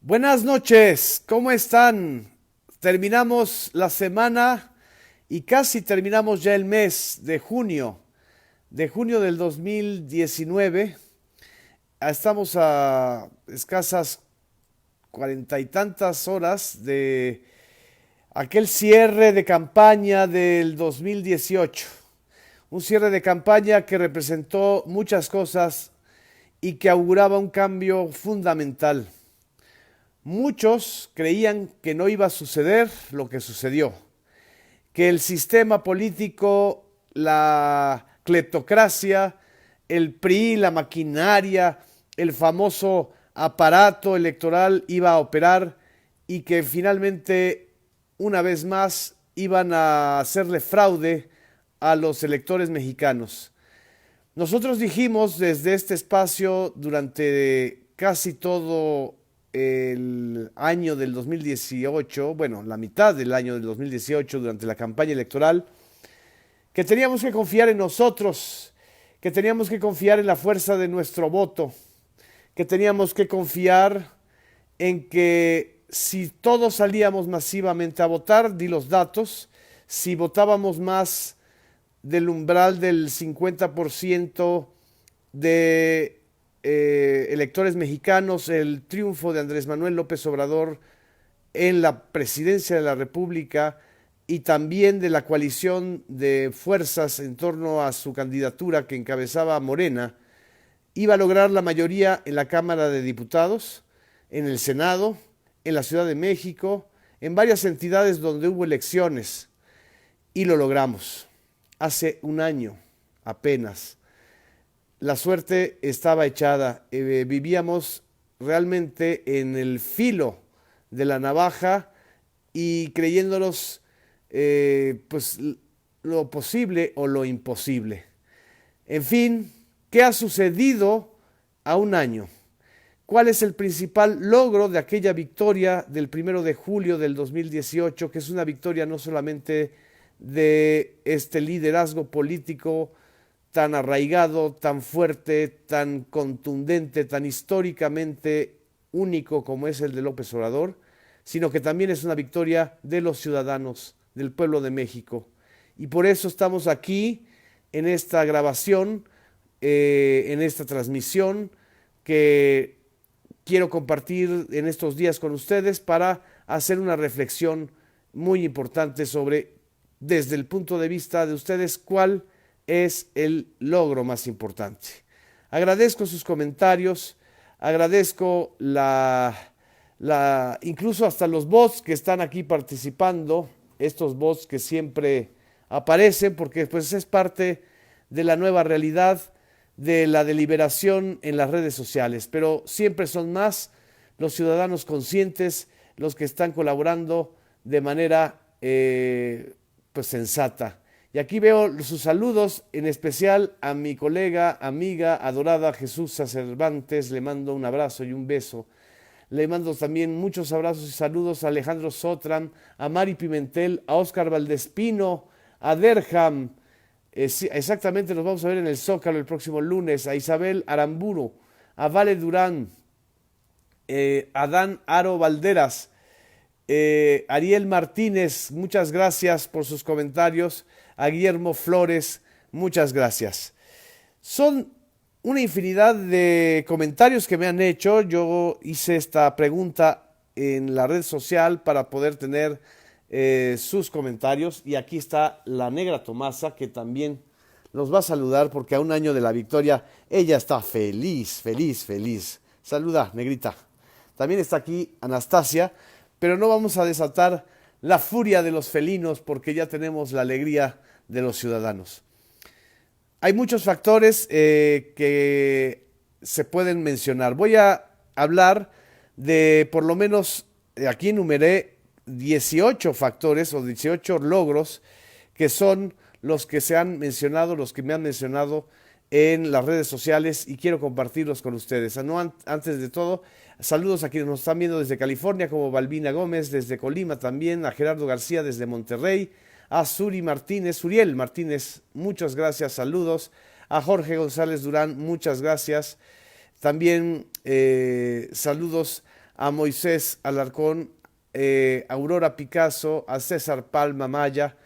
Buenas noches, ¿cómo están? Terminamos la semana y casi terminamos ya el mes de junio del 2019. Estamos a escasas cuarenta y tantas horas de aquel cierre de campaña del 2018. Un cierre de campaña que representó muchas cosas y que auguraba un cambio fundamental. Muchos creían que no iba a suceder lo que sucedió, que el sistema político, la cleptocracia, el PRI, la maquinaria, el famoso aparato electoral iba a operar y que finalmente, una vez más, iban a hacerle fraude a los electores mexicanos. Nosotros dijimos desde este espacio durante casi todo el año del 2018, bueno, la mitad del año del 2018, durante la campaña electoral, que teníamos que confiar en nosotros, que teníamos que confiar en la fuerza de nuestro voto, que teníamos que confiar en que si todos salíamos masivamente a votar, di los datos, si votábamos más del umbral del 50% de electores mexicanos, el triunfo de Andrés Manuel López Obrador en la presidencia de la República y también de la coalición de fuerzas en torno a su candidatura que encabezaba Morena, iba a lograr la mayoría en la Cámara de Diputados, en el Senado, en la Ciudad de México, en varias entidades donde hubo elecciones, y lo logramos. Hace un año apenas. La suerte estaba echada. Vivíamos realmente en el filo de la navaja y creyéndonos pues lo posible o lo imposible. En fin, ¿qué ha sucedido a un año? ¿Cuál es el principal logro de aquella victoria del 1 de julio del 2018, que es una victoria no solamente de este liderazgo político tan arraigado, tan fuerte, tan contundente, tan históricamente único como es el de López Obrador, sino que también es una victoria de los ciudadanos, del pueblo de México? Y por eso estamos aquí en esta grabación, en esta transmisión que quiero compartir en estos días con ustedes para hacer una reflexión muy importante sobre, desde el punto de vista de ustedes, cuál es el logro más importante. Agradezco sus comentarios, agradezco incluso hasta los bots que están aquí participando, estos bots que siempre aparecen porque pues es parte de la nueva realidad de la deliberación en las redes sociales, pero siempre son más los ciudadanos conscientes los que están colaborando de manera pues sensata. Y aquí veo sus saludos, en especial a mi colega, amiga, adorada Jesús Cervantes. Le mando un abrazo y un beso. Le mando también muchos abrazos y saludos a Alejandro Sotram, a Mari Pimentel, a Óscar Valdespino, a Derham. Sí, exactamente, nos vamos a ver en el Zócalo el próximo lunes. A Isabel Aramburu, a Vale Durán, a Dan Aro Valderas, Ariel Martínez, muchas gracias por sus comentarios. A Guillermo Flores, muchas gracias. Son una infinidad de comentarios que me han hecho. Yo hice esta pregunta en la red social para poder tener sus comentarios. Y aquí está la negra Tomasa, que también los va a saludar porque a un año de la victoria ella está feliz, feliz, feliz. Saluda, negrita. También está aquí Anastasia, pero no vamos a desatar la furia de los felinos porque ya tenemos la alegría de los ciudadanos. Hay muchos factores que se pueden mencionar. Voy a hablar de por lo menos, aquí enumeré 18 factores o 18 logros que son los que se han mencionado, los que me han mencionado en las redes sociales y quiero compartirlos con ustedes. Antes de todo, saludos a quienes nos están viendo desde California, como Balbina Gómez, desde Colima también, a Gerardo García desde Monterrey, a Suriel Martínez, muchas gracias, saludos, a Jorge González Durán, muchas gracias, también saludos a Moisés Alarcón, a Aurora Picasso, a César Palma Maya,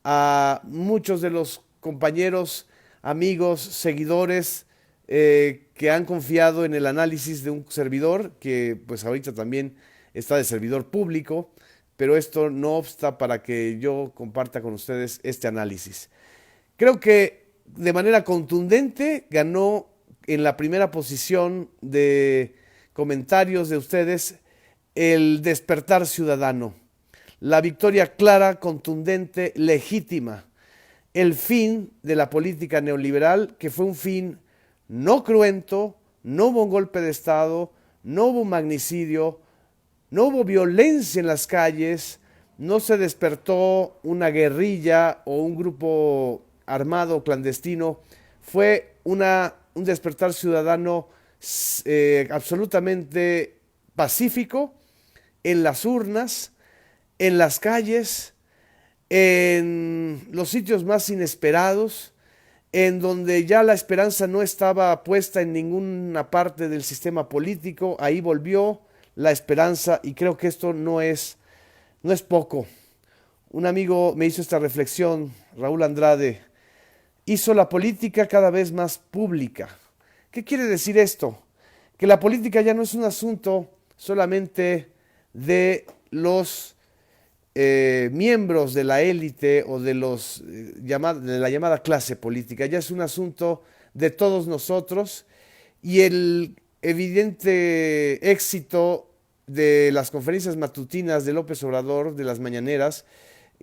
a muchos de los compañeros, amigos, seguidores que han confiado en el análisis de un servidor que pues ahorita también está de servidor público, pero esto no obsta para que yo comparta con ustedes este análisis. Creo que de manera contundente ganó en la primera posición de comentarios de ustedes el despertar ciudadano. La victoria clara, contundente, legítima. El fin de la política neoliberal, que fue un fin no cruento, no hubo un golpe de Estado, no hubo un magnicidio, no hubo violencia en las calles, no se despertó una guerrilla o un grupo armado clandestino, fue un despertar ciudadano absolutamente pacífico en las urnas, en las calles, en los sitios más inesperados, en donde ya la esperanza no estaba puesta en ninguna parte del sistema político, ahí volvió la esperanza y creo que esto no es poco. Un amigo me hizo esta reflexión, Raúl Andrade, hizo la política cada vez más pública. ¿Qué quiere decir esto? Que la política ya no es un asunto solamente de los miembros de la élite o de la llamada clase política, ya es un asunto de todos nosotros y el evidente éxito de las conferencias matutinas de López Obrador, de las mañaneras,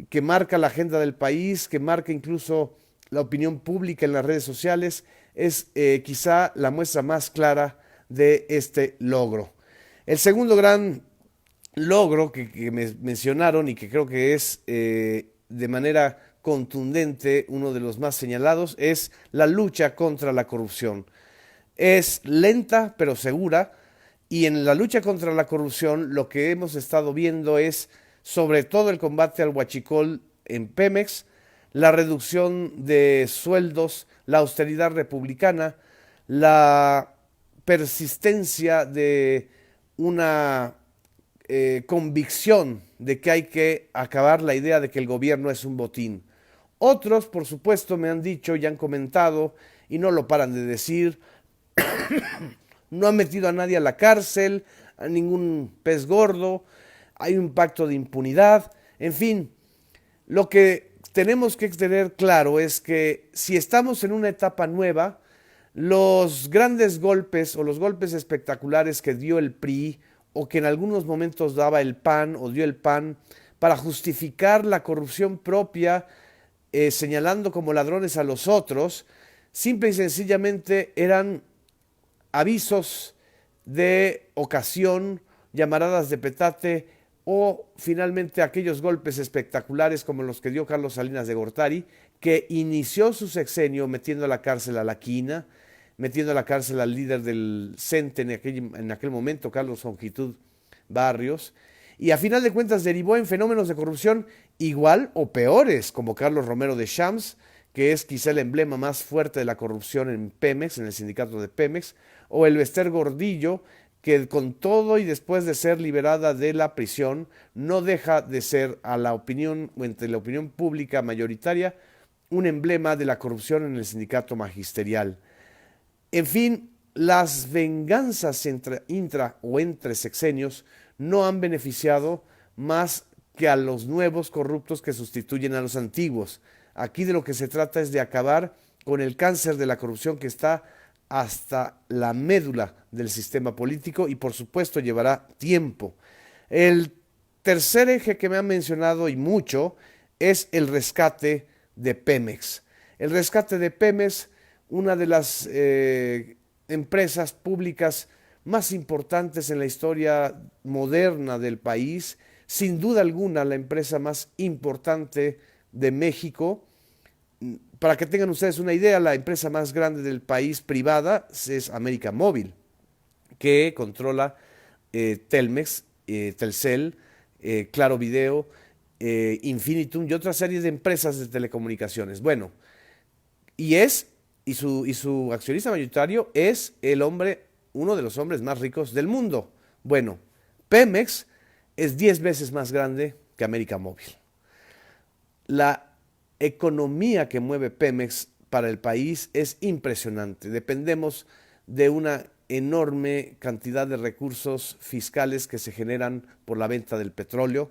que marca la agenda del país, que marca incluso la opinión pública en las redes sociales, es quizá la muestra más clara de este logro. El segundo gran logro que me mencionaron y que creo que es de manera contundente uno de los más señalados es la lucha contra la corrupción. Es lenta pero segura y en la lucha contra la corrupción lo que hemos estado viendo es sobre todo el combate al huachicol en Pemex, la reducción de sueldos, la austeridad republicana, la persistencia de una convicción de que hay que acabar la idea de que el gobierno es un botín. Otros, por supuesto, me han dicho y han comentado, y no lo paran de decir, no han metido a nadie a la cárcel, a ningún pez gordo, hay un pacto de impunidad, en fin, lo que tenemos que tener claro es que si estamos en una etapa nueva, los grandes golpes o los golpes espectaculares que dio el PRI o que en algunos momentos daba el PAN o dio el PAN para justificar la corrupción propia, señalando como ladrones a los otros, simple y sencillamente eran avisos de ocasión, llamaradas de petate o finalmente aquellos golpes espectaculares como los que dio Carlos Salinas de Gortari, que inició su sexenio metiendo a la cárcel a la Quina, metiendo a la cárcel al líder del CENTE en aquel momento, Carlos Longitud Barrios, y a final de cuentas derivó en fenómenos de corrupción igual o peores, como Carlos Romero de Champs, que es quizá el emblema más fuerte de la corrupción en Pemex, en el sindicato de Pemex, o el Bester Gordillo, que con todo y después de ser liberada de la prisión, no deja de ser a la opinión, o entre la opinión pública mayoritaria, un emblema de la corrupción en el sindicato magisterial. En fin, las venganzas intra o entre sexenios no han beneficiado más que a los nuevos corruptos que sustituyen a los antiguos. Aquí de lo que se trata es de acabar con el cáncer de la corrupción que está hasta la médula del sistema político y por supuesto llevará tiempo. El tercer eje que me han mencionado y mucho es el rescate de Pemex. El rescate de Pemex, una de las empresas públicas más importantes en la historia moderna del país, sin duda alguna la empresa más importante de México. Para que tengan ustedes una idea, la empresa más grande del país privada es América Móvil, que controla Telmex, Telcel, Claro Video, Infinitum y otra serie de empresas de telecomunicaciones. Bueno, y su accionista mayoritario es uno de los hombres más ricos del mundo. Bueno, Pemex es 10 veces más grande que América Móvil. La economía que mueve Pemex para el país es impresionante. Dependemos de una enorme cantidad de recursos fiscales que se generan por la venta del petróleo,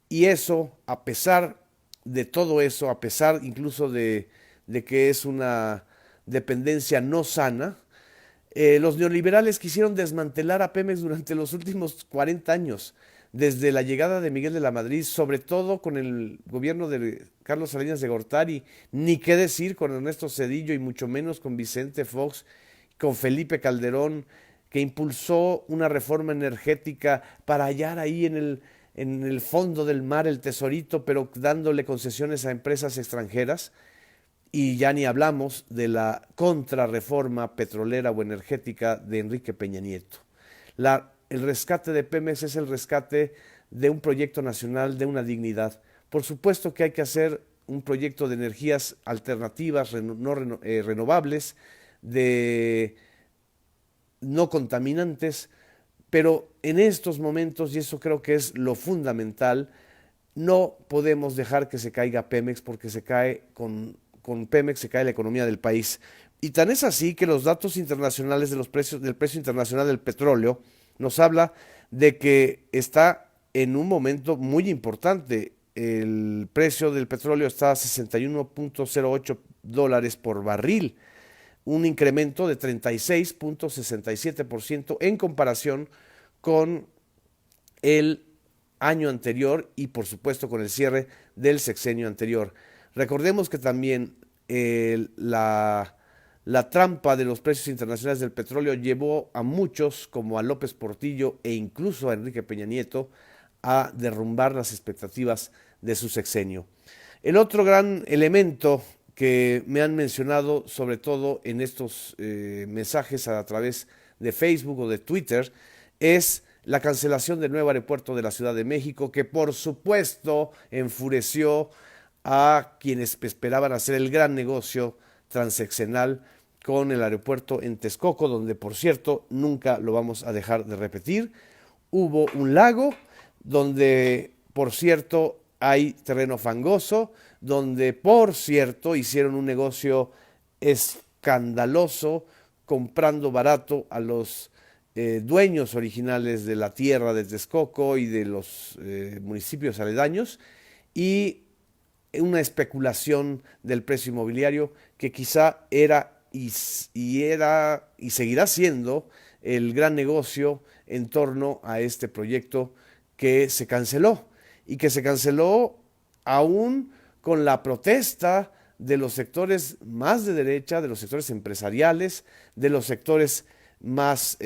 y eso, a pesar de todo eso, a pesar incluso de que es una dependencia no sana, los neoliberales quisieron desmantelar a Pemex durante los últimos 40 años, desde la llegada de Miguel de la Madrid, sobre todo con el gobierno de Carlos Salinas de Gortari, ni qué decir con Ernesto Zedillo y mucho menos con Vicente Fox, con Felipe Calderón, que impulsó una reforma energética para hallar ahí en el fondo del mar el tesorito, pero dándole concesiones a empresas extranjeras. Y ya ni hablamos de la contrarreforma petrolera o energética de Enrique Peña Nieto. El rescate de Pemex es el rescate de un proyecto nacional, de una dignidad. Por supuesto que hay que hacer un proyecto de energías alternativas, renovables, de no contaminantes, pero en estos momentos, y eso creo que es lo fundamental, no podemos dejar que se caiga Pemex, porque se cae con Pemex se cae la economía del país. Y tan es así que los datos internacionales de los precios, del precio internacional del petróleo, nos habla de que está en un momento muy importante. El precio del petróleo está a 61.08 dólares por barril, un incremento de 36.67% en comparación con el año anterior y por supuesto con el cierre del sexenio anterior. Recordemos que también la trampa de los precios internacionales del petróleo llevó a muchos, como a López Portillo e incluso a Enrique Peña Nieto, a derrumbar las expectativas de su sexenio. El otro gran elemento que me han mencionado, sobre todo en estos mensajes a través de Facebook o de Twitter, es la cancelación del nuevo aeropuerto de la Ciudad de México, que por supuesto enfureció a quienes esperaban hacer el gran negocio transeccional con el aeropuerto en Texcoco, donde por cierto nunca lo vamos a dejar de repetir. Hubo un lago donde por cierto hay terreno fangoso, donde por cierto hicieron un negocio escandaloso comprando barato a los dueños originales de la tierra de Texcoco y de los municipios aledaños, y una especulación del precio inmobiliario que quizá era y seguirá siendo el gran negocio en torno a este proyecto que se canceló, y que se canceló aún con la protesta de los sectores más de derecha, de los sectores empresariales, de los sectores más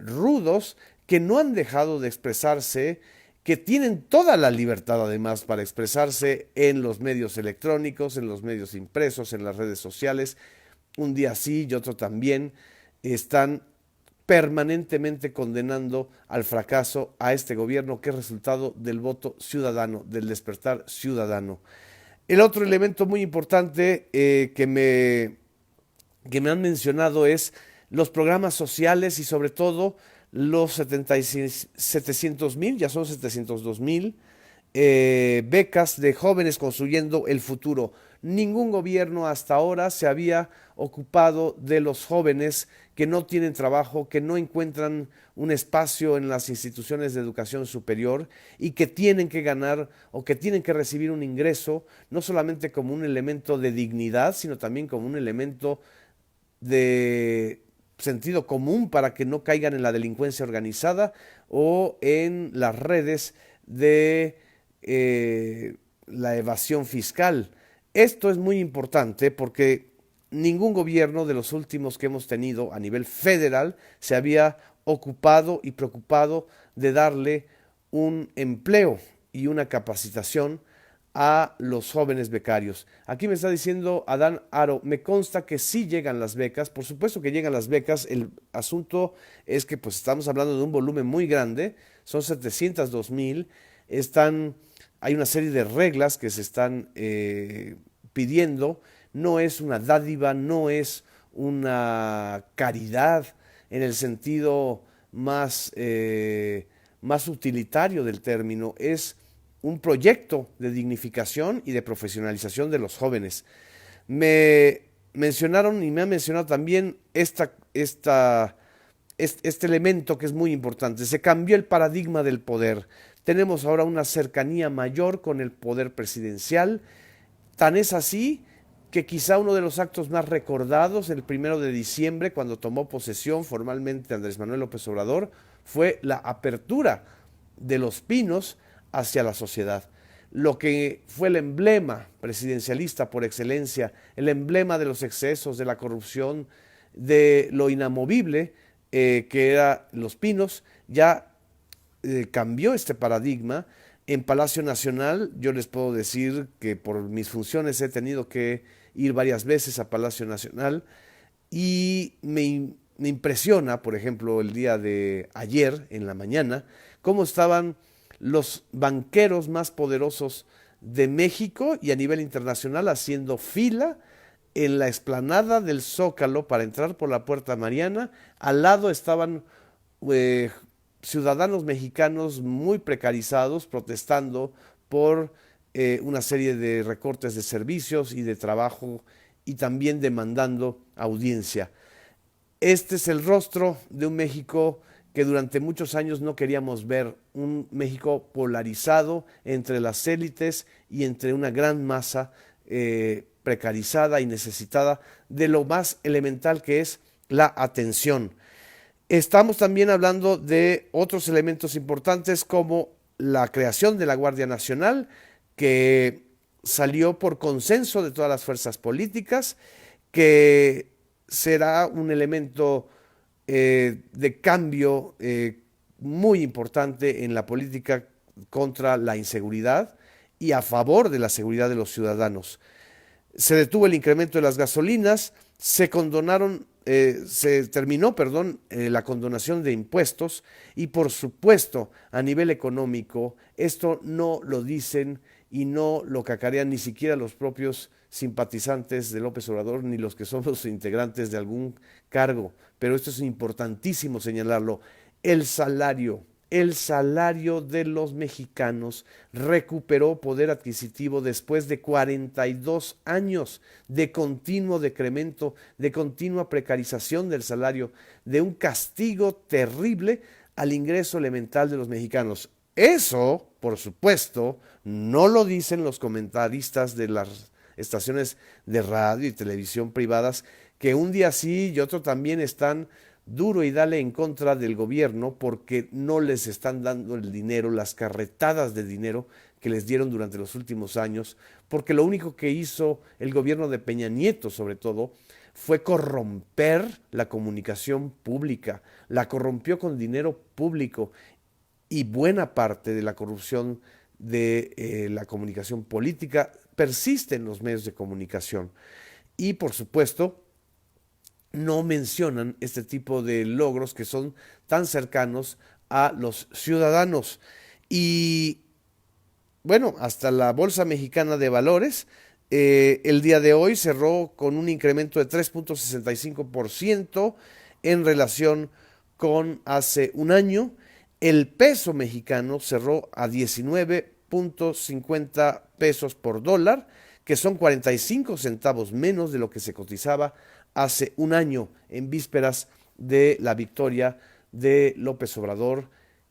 rudos, que no han dejado de expresarse, que tienen toda la libertad además para expresarse en los medios electrónicos, en los medios impresos, en las redes sociales. Un día sí y otro también están permanentemente condenando al fracaso a este gobierno, que es resultado del voto ciudadano, del despertar ciudadano. El otro elemento muy importante que me han mencionado es los programas sociales, y sobre todo los 700,000, ya son 702,000 becas de jóvenes construyendo el futuro. Ningún gobierno hasta ahora se había ocupado de los jóvenes que no tienen trabajo, que no encuentran un espacio en las instituciones de educación superior y que tienen que ganar o que tienen que recibir un ingreso, no solamente como un elemento de dignidad, sino también como un elemento de sentido común para que no caigan en la delincuencia organizada o en las redes de la evasión fiscal. Esto es muy importante porque ningún gobierno de los últimos que hemos tenido a nivel federal se había ocupado y preocupado de darle un empleo y una capacitación a los jóvenes becarios. Aquí me está diciendo Adán Aro, me consta que sí llegan las becas, por supuesto que llegan las becas, el asunto es que pues estamos hablando de un volumen muy grande, son 702,000, hay una serie de reglas que se están pidiendo, no es una dádiva, no es una caridad en el sentido más más utilitario del término, es un proyecto de dignificación y de profesionalización de los jóvenes. Me mencionaron y me han mencionado también este elemento que es muy importante. Se cambió el paradigma del poder. Tenemos ahora una cercanía mayor con el poder presidencial. Tan es así que quizá uno de los actos más recordados, el 1 de diciembre, cuando tomó posesión formalmente Andrés Manuel López Obrador, fue la apertura de Los Pinos hacia la sociedad. Lo que fue el emblema presidencialista por excelencia, el emblema de los excesos, de la corrupción, de lo inamovible que era Los Pinos, ya cambió este paradigma. En Palacio Nacional, yo les puedo decir que por mis funciones he tenido que ir varias veces a Palacio Nacional y me impresiona, por ejemplo, el día de ayer en la mañana, cómo estaban los banqueros más poderosos de México y a nivel internacional haciendo fila en la explanada del Zócalo para entrar por la Puerta Mariana. Al lado estaban eh, ciudadanos mexicanos muy precarizados protestando por una serie de recortes de servicios y de trabajo y también demandando audiencia. Este es el rostro de un México que durante muchos años no queríamos ver, un México polarizado entre las élites y entre una gran masa precarizada y necesitada de lo más elemental que es la atención. Estamos también hablando de otros elementos importantes como la creación de la Guardia Nacional, que salió por consenso de todas las fuerzas políticas, que será un elemento de cambio muy importante en la política contra la inseguridad y a favor de la seguridad de los ciudadanos. Se detuvo el incremento de las gasolinas, se terminó, la condonación de impuestos y por supuesto a nivel económico esto no lo dicen y no lo cacarean ni siquiera los propios simpatizantes de López Obrador ni los que somos integrantes de algún cargo, pero esto es importantísimo señalarlo. El salario de los mexicanos recuperó poder adquisitivo después de 42 años de continuo decremento, de continua precarización del salario, de un castigo terrible al ingreso elemental de los mexicanos. Eso, por supuesto, no lo dicen los comentaristas de las estaciones de radio y televisión privadas, que un día sí y otro también están duro y dale en contra del gobierno porque no les están dando el dinero, las carretadas de dinero que les dieron durante los últimos años, porque lo único que hizo el gobierno de Peña Nieto, sobre todo, fue corromper la comunicación pública, la corrompió con dinero público y buena parte de la corrupción de la comunicación política persiste en los medios de comunicación. Y por supuesto, no mencionan este tipo de logros que son tan cercanos a los ciudadanos. Y bueno, hasta la Bolsa Mexicana de Valores el día de hoy cerró con un incremento de 3.65% en relación con hace un año. El peso mexicano cerró a 19.50 pesos por dólar, que son 45 centavos menos de lo que se cotizaba hace un año en vísperas de la victoria de López Obrador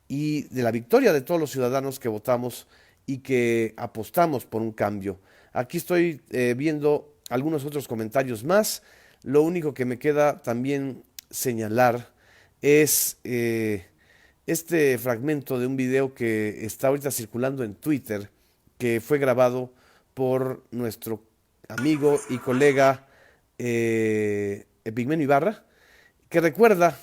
y de la victoria de todos los ciudadanos que votamos y que apostamos por un cambio. Aquí estoy viendo algunos otros comentarios más. Lo único que me queda también señalar es este fragmento de un video que está ahorita circulando en Twitter, que fue grabado por nuestro amigo y colega Epigmenio Ibarra, que recuerda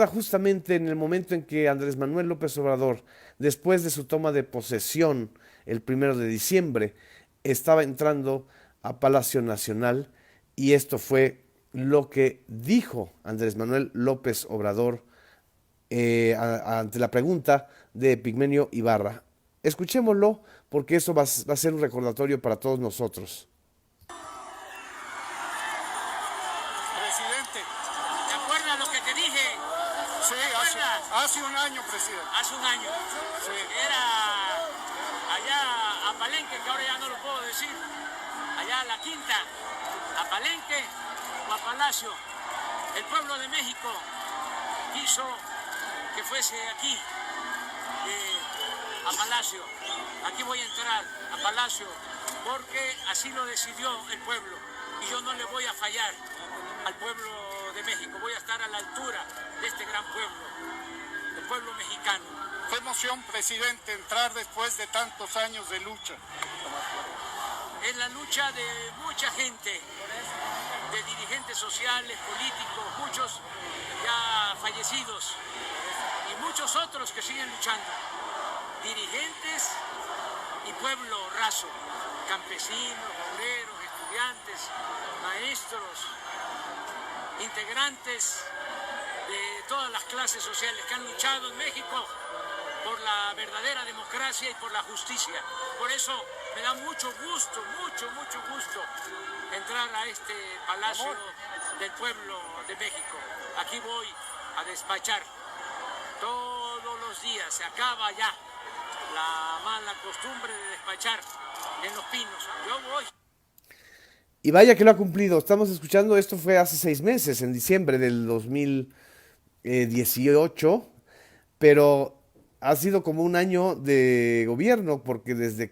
justamente en el momento en que Andrés Manuel López Obrador, después de su toma de posesión el 1 de diciembre, estaba entrando a Palacio Nacional y esto fue lo que dijo Andrés Manuel López Obrador ante la pregunta de Epigmenio Ibarra. Escuchémoslo porque eso va a ser un recordatorio para todos nosotros. Presidente, ¿te acuerdas lo que te dije? Sí, así Hace un año, presidente. Hace un año. Sí. Era allá a Palenque, que ahora ya no lo puedo decir. Allá a La Quinta, a Palenque o a Palacio. El pueblo de México quiso que fuese aquí, a Palacio. Aquí voy a entrar, a Palacio, porque así lo decidió el pueblo. Y yo no le voy a fallar al pueblo de México. Voy a estar a la altura de este gran pueblo, el pueblo mexicano. Qué emoción, presidente, entrar después de tantos años de lucha. Es la lucha de mucha gente, de dirigentes sociales, políticos, muchos ya fallecidos y muchos otros que siguen luchando. Dirigentes y pueblo raso, campesinos, obreros, estudiantes, maestros, integrantes de todas las clases sociales que han luchado en México por la verdadera democracia y por la justicia. Por eso me da mucho gusto entrar a este Palacio del Pueblo de México. Aquí voy a despachar todos los días. Se acaba ya la mala costumbre de despachar en Los Pinos. Yo voy. Y vaya que lo ha cumplido. Estamos escuchando, esto fue hace 6 meses, en diciembre del 2018, pero ha sido como un año de gobierno, porque desde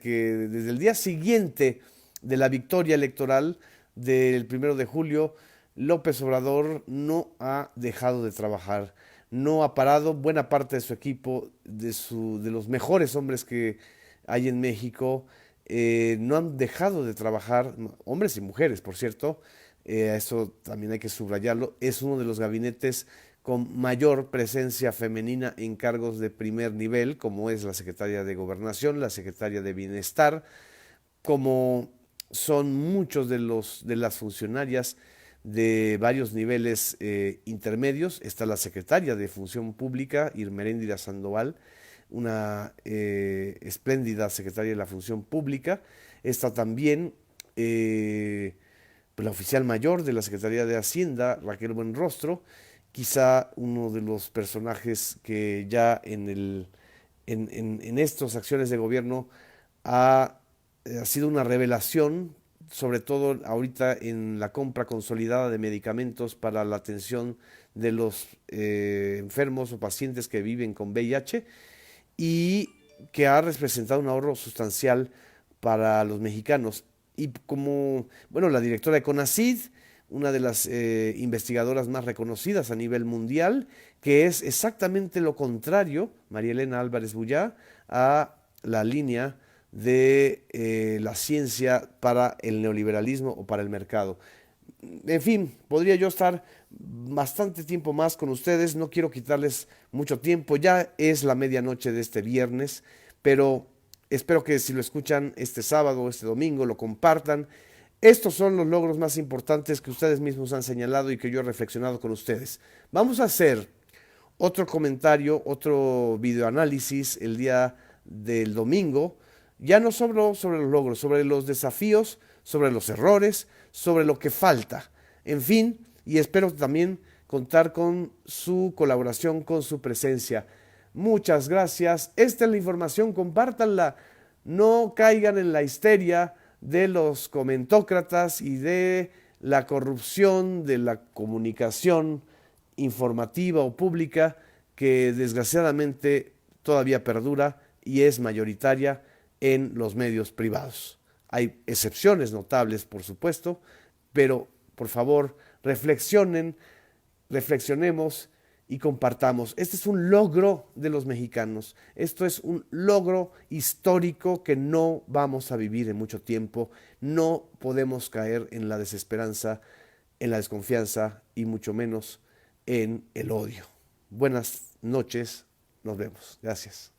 el día siguiente de la victoria electoral del 1 de julio, López Obrador no ha dejado de trabajar, no ha parado. Buena parte de su equipo, de los mejores hombres que hay en México, no han dejado de trabajar, hombres y mujeres, por cierto, eso también hay que subrayarlo. Es uno de los gabinetes con mayor presencia femenina en cargos de primer nivel, como es la secretaria de Gobernación, la secretaria de Bienestar, como son muchos de las funcionarias de varios niveles intermedios. Está la secretaria de Función Pública, Irmeréndira Sandoval, una espléndida secretaria de la Función Pública. Está también la oficial mayor de la Secretaría de Hacienda, Raquel Buenrostro, quizá uno de los personajes que ya en estas acciones de gobierno ha sido una revelación, sobre todo ahorita en la compra consolidada de medicamentos para la atención de los enfermos o pacientes que viven con VIH, y que ha representado un ahorro sustancial para los mexicanos. Y como, bueno, la directora de CONACYT, una de las investigadoras más reconocidas a nivel mundial, que es exactamente lo contrario, María Elena Álvarez Bullá, a la línea de la ciencia para el neoliberalismo o para el mercado. En fin, podría yo estar bastante tiempo más con ustedes, no quiero quitarles mucho tiempo, ya es la medianoche de este viernes, pero espero que si lo escuchan este sábado o este domingo lo compartan. Estos son los logros más importantes que ustedes mismos han señalado y que yo he reflexionado con ustedes. Vamos a hacer otro comentario, otro videoanálisis el día del domingo, ya no solo sobre los logros, sobre los desafíos, sobre los errores, sobre lo que falta, en fin, y espero también contar con su colaboración, con su presencia. Muchas gracias. Esta es la información, compártanla, no caigan en la histeria de los comentócratas y de la corrupción de la comunicación informativa o pública, que desgraciadamente todavía perdura y es mayoritaria en los medios privados. Hay excepciones notables, por supuesto, pero por favor reflexionemos y compartamos. Este es un logro de los mexicanos. Esto es un logro histórico que no vamos a vivir en mucho tiempo. No podemos caer en la desesperanza, en la desconfianza y mucho menos en el odio. Buenas noches, nos vemos. Gracias.